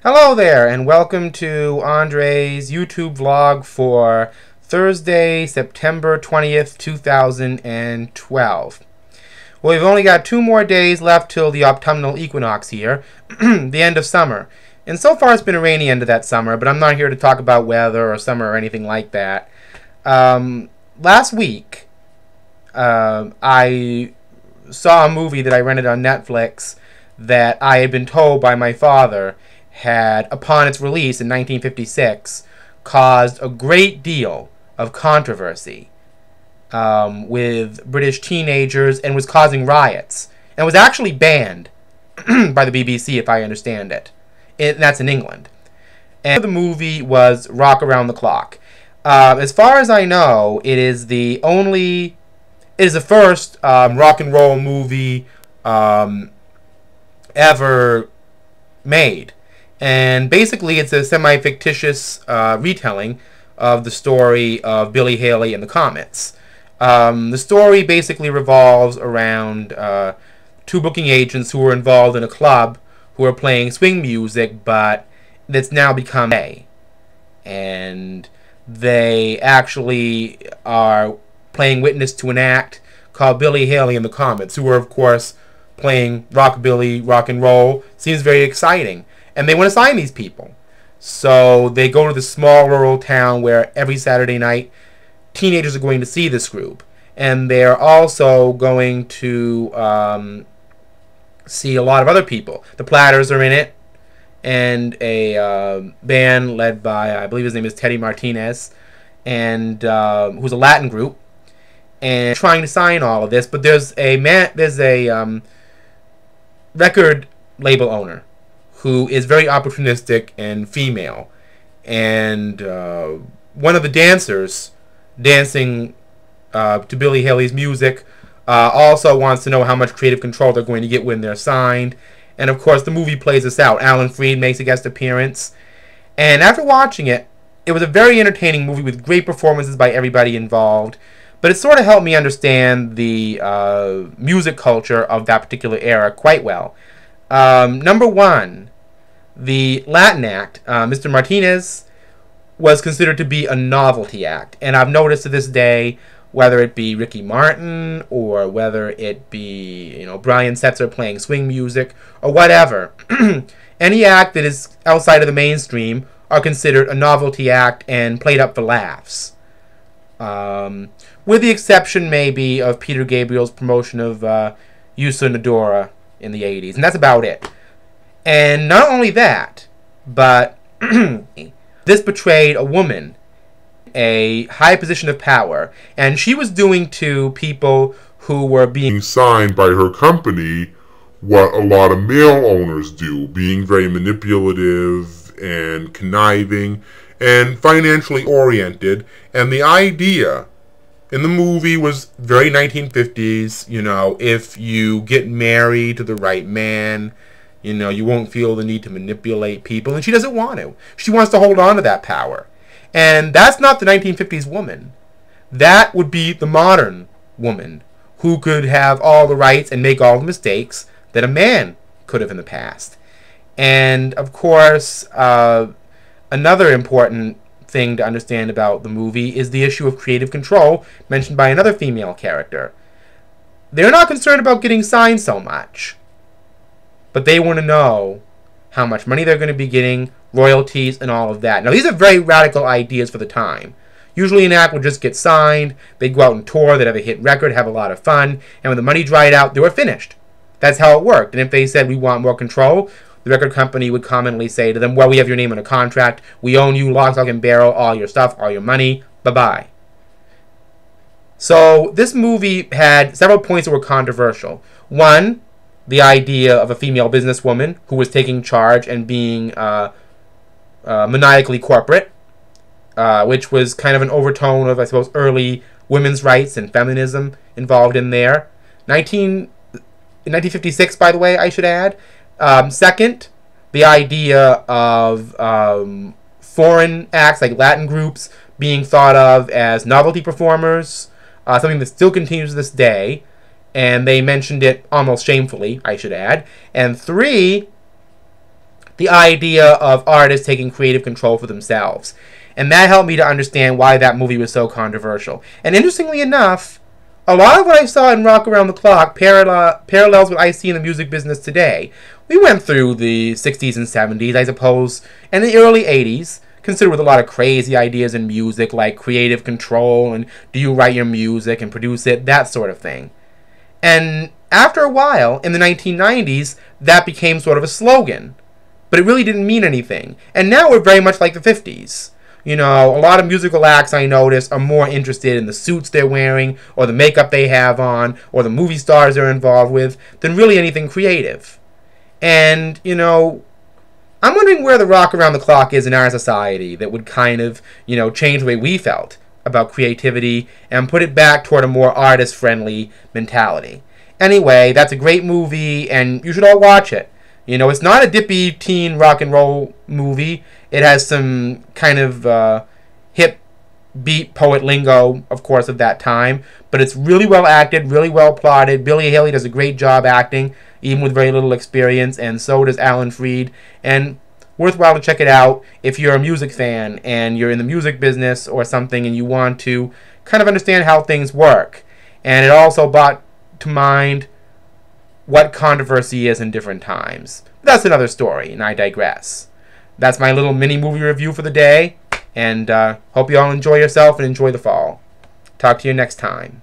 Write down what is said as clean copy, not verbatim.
Hello there, and welcome to Andre's YouTube vlog for Thursday, September 20th, 2012. Well, we've only got 2 more days left till the autumnal equinox here, the end of summer. And so far it's been a rainy end of that summer, but I'm not here to talk about weather or summer or anything like that. Last week, I saw a movie that I rented on Netflix that I had been told by my father had, upon its release in 1956, caused a great deal of controversy with British teenagers and was causing riots, and was actually banned by the BBC, if I understand it. That's in England. And the movie was Rock Around the Clock. As far as I know, it is the first rock and roll movie ever made. And basically it's a semi-fictitious retelling of the story of Billy Haley and the Comets. The story basically revolves around 2 booking agents who were involved in a club who are playing swing music, but that's now become gay. And they actually are playing witness to an act called Billy Haley and the Comets, who are, of course, playing rockabilly, rock and roll. Seems very exciting. And they want to sign these people. So they go to this small rural town where every Saturday night teenagers are going to see this group. And they're also going to see a lot of other people. The Platters are in it. And a band led by, I believe his name is Teddy Martinez, and who's a Latin group, and trying to sign all of this. But there's a record label owner who is very opportunistic and female, and one of the dancers dancing to Billy Haley's music also wants to know how much creative control they're going to get when they're signed. And of course the movie plays this out. Alan Freed makes a guest appearance, and after watching it, it was a very entertaining movie with great performances by everybody involved. But it sort of helped me understand the music culture of that particular era quite well. Number one, the Latin act, Mr. Martinez, was considered to be a novelty act. And I've noticed to this day, whether it be Ricky Martin or whether it be, Brian Setzer playing swing music or whatever, any act that is outside of the mainstream are considered a novelty act and played up for laughs. With the exception, maybe, of Peter Gabriel's promotion of Yusa Nadora in the 80s. And that's about it. And not only that, but this portrayed a woman, a high position of power, and she was doing to people who were being signed by her company what a lot of male owners do, being very manipulative and conniving and financially oriented. And the idea in the movie was very 1950s, if you get married to the right man, you won't feel the need to manipulate people. And she doesn't want to. She wants to hold on to that power. And that's not the 1950s woman. That would be the modern woman who could have all the rights and make all the mistakes that a man could have in the past. And, of course, another important thing to understand about the movie is the issue of creative control mentioned by another female character. They're not concerned about getting signed so much, but they want to know how much money they're going to be getting, royalties, and all of that. Now, these are very radical ideas for the time. Usually an act would just get signed, they'd go out and tour, they'd have a hit record, have a lot of fun, and when the money dried out, they were finished. That's how it worked. And if they said, we want more control, the record company would commonly say to them, well, we have your name on a contract, we own you, lock, stock, and barrel, all your stuff, all your money, bye-bye. So this movie had several points that were controversial. One, the idea of a female businesswoman who was taking charge and being maniacally corporate, which was kind of an overtone of, I suppose, early women's rights and feminism involved in there. In 1956, by the way, I should add. Second, the idea of foreign acts like Latin groups being thought of as novelty performers, something that still continues to this day. And they mentioned it almost shamefully, I should add. And 3, the idea of artists taking creative control for themselves. And that helped me to understand why that movie was so controversial. And interestingly enough, a lot of what I saw in Rock Around the Clock parallels what I see in the music business today. We went through the 60s and 70s, I suppose, and the early 80s, considered with a lot of crazy ideas in music, like creative control, and do you write your music and produce it, that sort of thing. And after a while, in the 1990s, that became sort of a slogan. But it really didn't mean anything. And now we're very much like the 50s. You know, a lot of musical acts, I notice, are more interested in the suits they're wearing, or the makeup they have on, or the movie stars they're involved with, than really anything creative. And, you know, I'm wondering where the Rock Around the Clock is in our society that would kind of, you know, change the way we felt about creativity and put it back toward a more artist-friendly mentality. Anyway, that's a great movie, and you should all watch it. You know, it's not a dippy teen rock and roll movie. It has some kind of hip beat poet lingo, of course, of that time. But it's really well acted, really well plotted. Billy Haley does a great job acting, even with very little experience, and so does Alan Freed. And worthwhile to check it out if you're a music fan and you're in the music business or something and you want to kind of understand how things work. And it also brought to mind what controversy is in different times. But that's another story, and I digress. That's my little mini movie review for the day, and hope you all enjoy yourself and enjoy the fall. Talk to you next time.